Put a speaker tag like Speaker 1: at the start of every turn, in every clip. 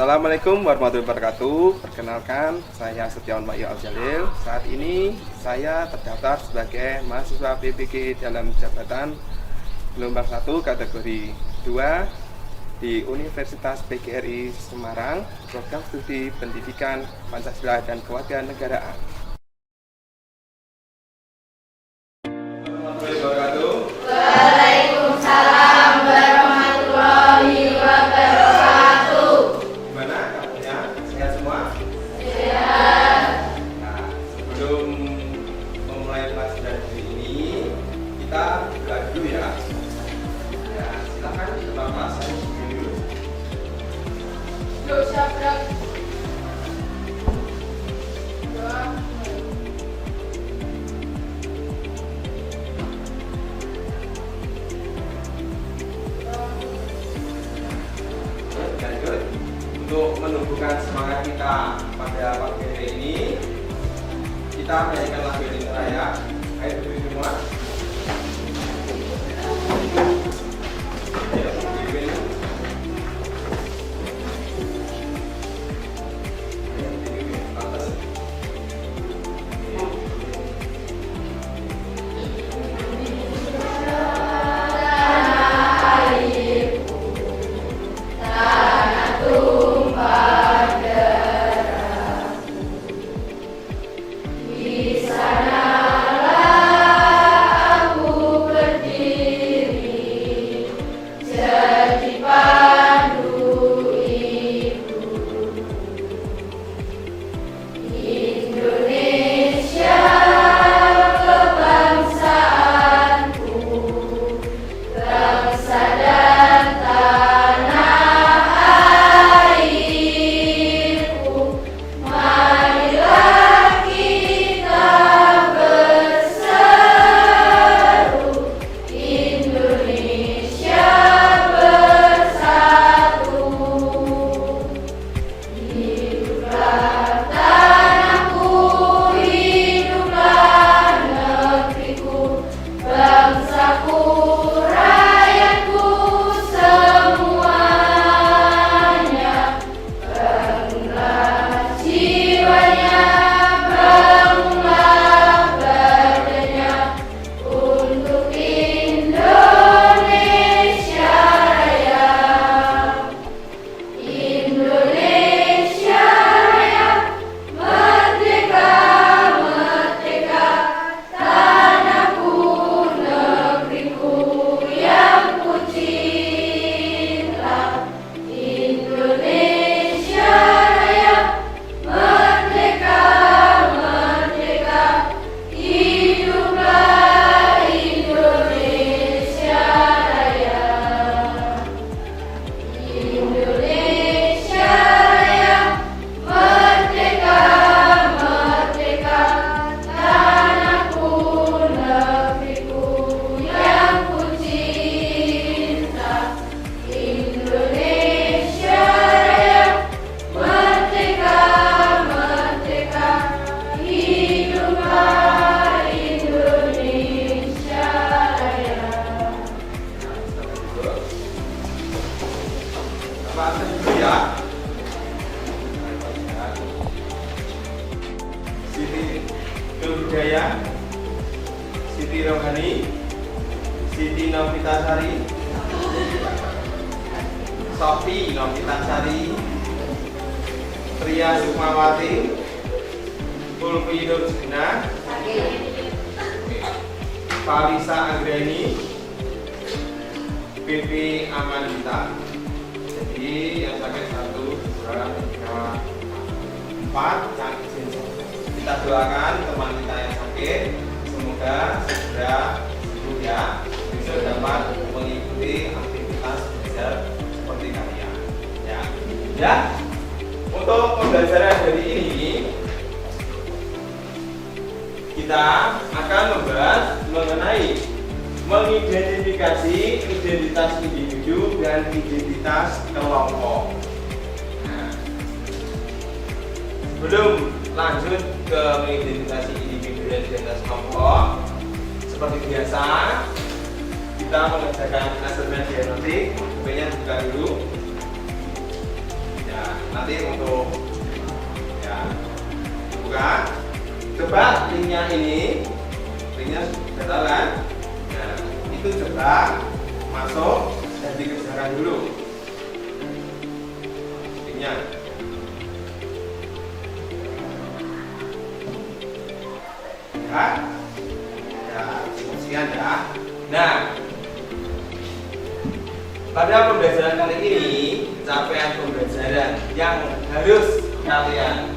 Speaker 1: Assalamualaikum warahmatullahi wabarakatuh. Perkenalkan, saya Setiawan Makyo Aljalil. Saat ini saya terdaftar sebagai mahasiswa PPG dalam jabatan gelombang 1 kategori 2 di Universitas PGRI Semarang, program studi pendidikan Pancasila dan Kewarganegaraan. Warahmatullahi wabarakatuh.
Speaker 2: Waalaikumsalam warahmatullahi wabarakatuh.
Speaker 1: Gimana kabarnya? Sehat semua?
Speaker 2: Sehat.
Speaker 1: Nah, sebelum memulai pelajaran hari ini, kita buka dulu ya. Ya, silakan Bapak saya dulu.
Speaker 2: Yuk siap.
Speaker 1: Lanjut. Untuk menumbuhkan semangat kita pada pagi hari ini, kita menyanyikan lagu Indonesia ya. Ayo dulu semua. Ayo, pimpin. Ayo, pimpin. Atas. Siti Nurhidayah, Siti Rohani, Siti Novitasari, Sofi Novitasari, Priya Sukmawati, Ulfi Nurjina, Farisa Anggreni, Pipi Amanita. Jadi yang sakit 1, 2, 3, 4, yang izin. Kita doakan teman kita yang sakit, semoga segera sembuh ya, bisa dapat mengikuti aktivitas belajar seperti kalian. Ya. Untuk pembelajaran hari ini, kita akan membahas mengenai mengidentifikasi identitas individu dan identitas kelompok. Nah, sebelum lanjut ke mengidentifikasi individu dan identitas kelompok, seperti biasa kita mengerjakan asesmen diagnostik. Bukunya dibuka dulu. Ya, nanti untuk ya buka. Coba linknya ini, linknya sudah tahu kan? Nah, itu coba masuk dan dikerjakan dulu linknya. Ya, ya, sekian ya. Nah, pada pembelajaran kali ini, capaian pembelajaran yang harus kalian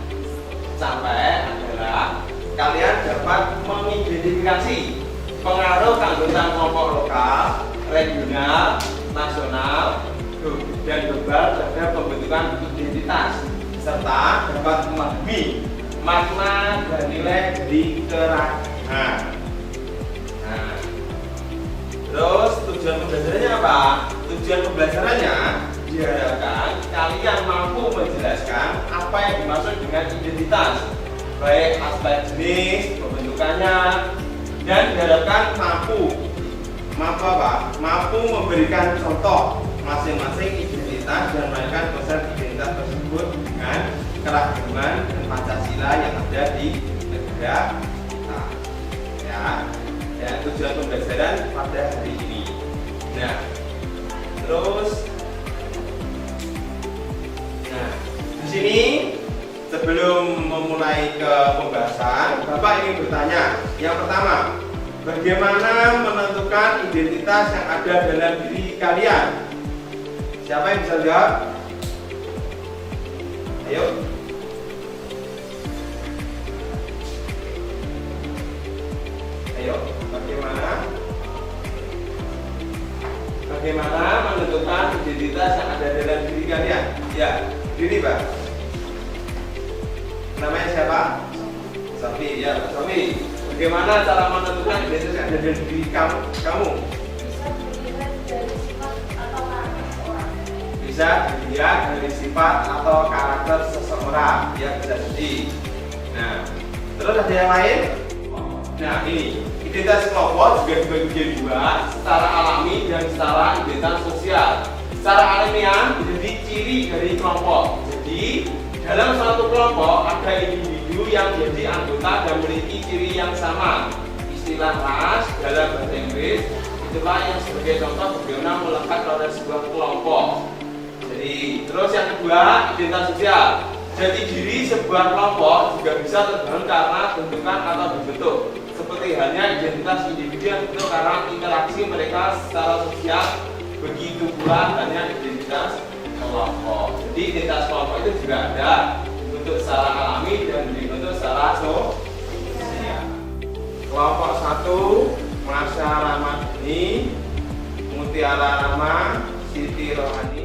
Speaker 1: capai adalah kalian dapat mengidentifikasi pengaruh keanggotaan kelompok lokal, regional, nasional, dan global terhadap pembentukan identitas, serta dapat memahami makna dan nilai dari keragaman. Nah, terus tujuan pembelajarannya apa? Tujuan pembelajarannya diharapkan kalian mampu menjelaskan apa yang dimaksud dengan identitas, baik aspek jenis, pembentukannya, dan diharapkan mampu memberikan contoh masing-masing identitas dan memainkan konsep identitas tersebut dengan keragaman dan Pancasila yang ada di negara kita. Ya, tujuan pembelajaran pada hari ini. Nah, terus, di sini sebelum memulai ke pembahasan, Bapak ingin bertanya. Yang pertama, bagaimana menentukan identitas yang ada dalam diri kalian? Siapa yang bisa jawab? Ayo. Ayo, bagaimana menentukan identitas yang ada dalam diri kalian? Ya, diri Pak. Namanya siapa? Sofi, ya Sofi. Bagaimana cara menentukan identitas yang ada dalam diri kamu? Bisa dilihat dari sifat atau karakter seseorang. Ya, bisa jadi. Nah, terus ada yang lain? Nah, ini identitas kelompok juga dibagi menjadi dua, secara alami dan secara identitas sosial. Secara alamiah menjadi ciri dari kelompok. Jadi dalam suatu kelompok ada individu yang menjadi anggota dan memiliki ciri yang sama. Istilah ras dalam bahasa Inggris itulah yang sebagai contoh bagaimana melekat pada sebuah kelompok. Jadi terus yang kedua, identitas sosial. Jadi diri sebuah kelompok juga bisa terbangun karena bentukan atau dibentuk. Seperti halnya identitas individu yang dibentuk karena interaksi mereka secara sosial, begitu pula halnya identitas kelompok. Jadi identitas kelompok itu juga ada dibentuk secara alami dan dibentuk secara sosial. Kelompok 1, Masya Ramadhani, Mutiara Rama, Siti Rohani.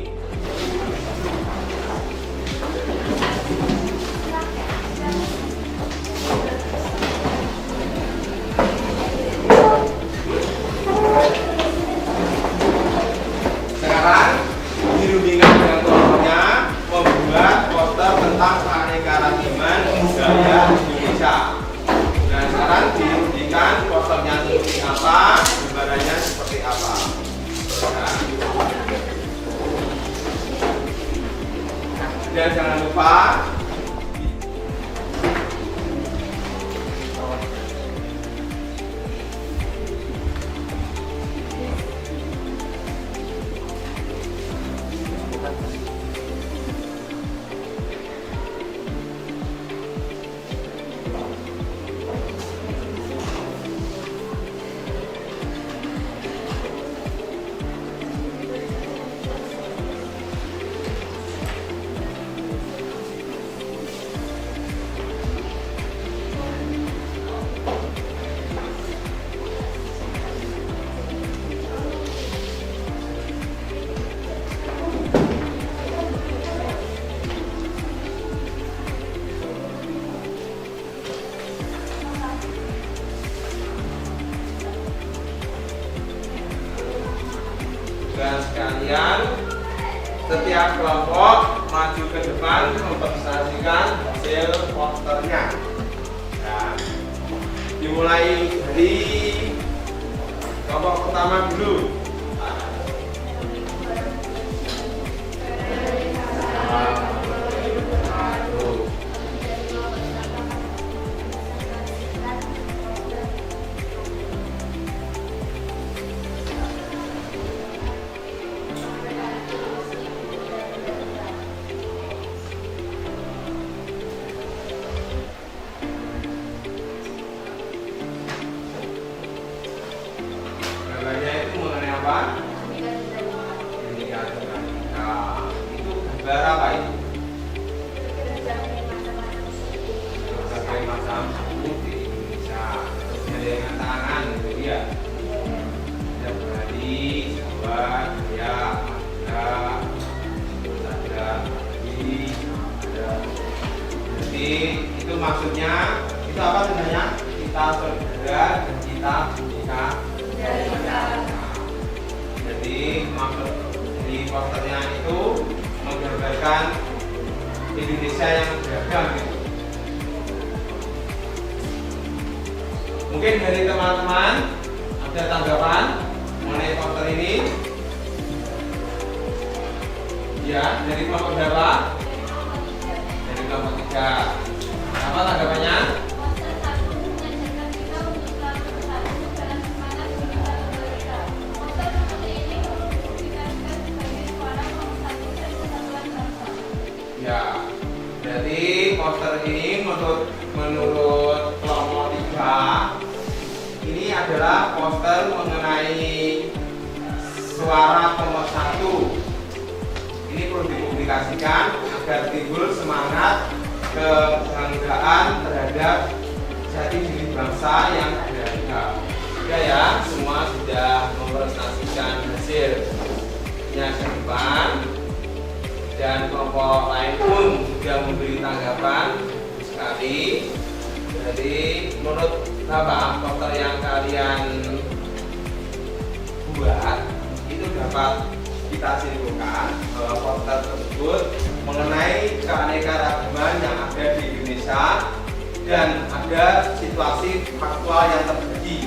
Speaker 1: Sekarang dirundingkan dengan kelompoknya membuat poster tentang keanekaragaman budaya Indonesia. Nah, sekarang dirundingkan posternya seperti apa, gambarannya seperti apa. Nah. Dan jangan lupa dan sekalian, setiap kelompok maju ke depan mempresentasikan hasil posternya. Nah, dimulai dari kelompok pertama dulu. maksudnya itu apa sebenarnya? Kita saudara dan kita bhinneka. Jadi maksud di posternya itu menggambarkan Indonesia yang beragam gitu. Mungkin dari teman-teman ada tanggapan mengenai poster ini? Ya, dari kelompok berapa? Dari kelompok 3. Apa tanggapannya?
Speaker 2: Poster 1 mengajarkan kita untuk selalu bersatu dalam semangat meningkatkan bangsa. Poster seperti ini perlu dipublikasikan sebagai suara pemersatu dan kesatuan bangsa.
Speaker 1: Ya, berarti poster ini menurut kelompok 3 ini adalah poster mengenai suara pemersatu. Ini perlu dipublikasikan agar timbul semangat kebanggaan terhadap jati diri bangsa yang beragam. Ya, semua sudah mempresentasikan hasilnya ke depan dan kelompok lain pun sudah memberi tanggapan sekali. Jadi menurut Bapak, poster yang kalian buat itu dapat kita simpulkan bahwa poster tersebut mengenai keanekaragaman yang ada di Indonesia dan ada situasi faktual yang terjadi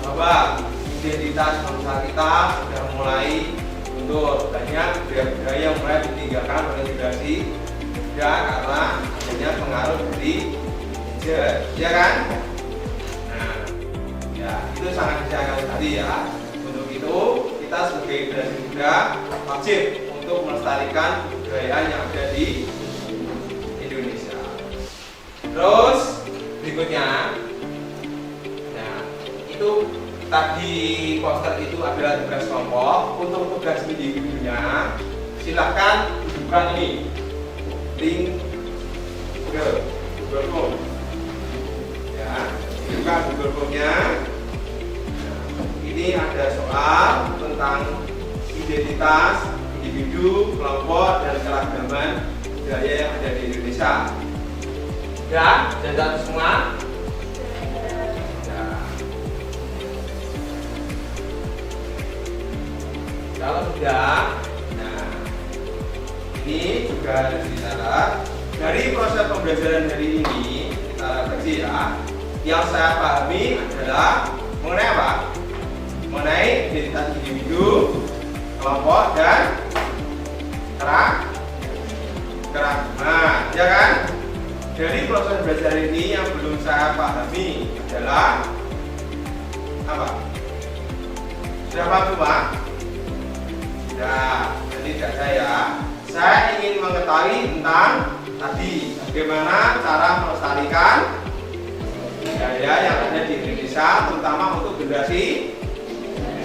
Speaker 1: bahwa identitas bangsa kita sudah mulai mundur, banyak budaya-budaya yang mulai ditinggalkan oleh generasi muda karena adanya pengaruh dari gadget, ya kan? Nah, ya itu sangat disayangkan tadi ya. Untuk itu kita sebagai generasi muda wajib untuk melestarikan kebudayaan yang ada di Indonesia. Terus berikutnya, nah itu tadi poster itu adalah tugas kelompok. Untuk tugas individunya, silahkan buka ini link ke Google Form. Ya, buka Google Form-nya. Ini ada soal tentang identitas individu, kelompok, dan keragaman budaya yang ada di Indonesia. Ya, dan semua. Ya. Kalau sudah, nah ini juga harus dicatat. Dari proses pembelajaran hari ini kita refleksi ya. Yang saya pahami adalah mengenai apa? Mengenai identitas individu, kelompok, dan keragaman, ya kan? Dari proses belajar ini yang belum saya pahami adalah apa? Sudah paham semua? Sudah. Jadi tidak saya ingin mengetahui tentang tadi bagaimana cara melestarikan budaya yang ada di Indonesia, terutama untuk generasi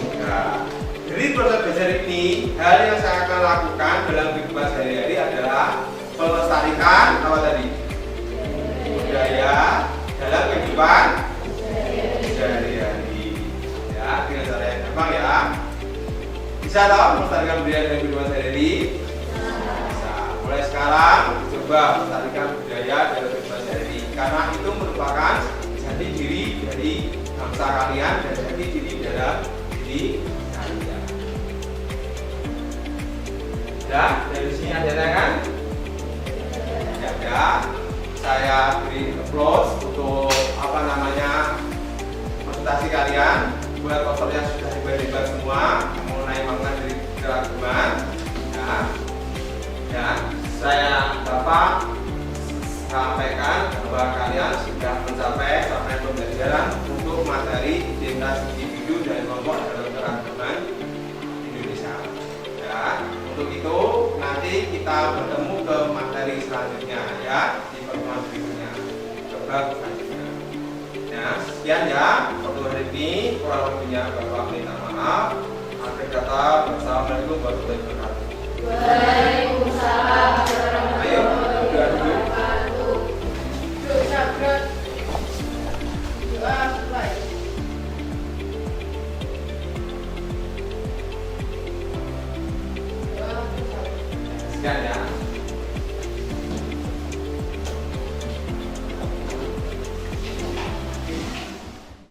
Speaker 1: muda. Dari proses belajar ini, hal yang saya akan lakukan dalam kehidupan sehari-hari adalah melestarikan apa tadi? Budaya dalam kehidupan sehari-hari. Ya, dengan cara yang gampang ya. Bisa toh melestarikan budaya dalam kehidupan sehari-hari? Bisa. Mulai sekarang coba melestarikan budaya dalam kehidupan sehari-hari, karena itu merupakan jati diri dari bangsa kalian dan jati diri dalam diri kalian. Ya, dari sini ada kan? Ya, saya beri applause untuk apa namanya presentasi kalian. Buat posternya sudah hebat-hebat semua mengenai makna dari keragaman. Dan saya dapat sampaikan bahwa kalian sudah mencapai sampai pembelajaran untuk materi identitas individu dan kelompok dalam keragaman Indonesia. Ya, untuk itu nanti kita bertemu ke materi selanjutnya ya, di pertemuan berikutnya, ke bab selanjutnya. Nah, sekian ya untuk hari ini, kurang lebihnya Bapak minta maaf. Akhir kata, wassalamualaikum warahmatullahi wabarakatuh.
Speaker 2: Waalaikumsalam.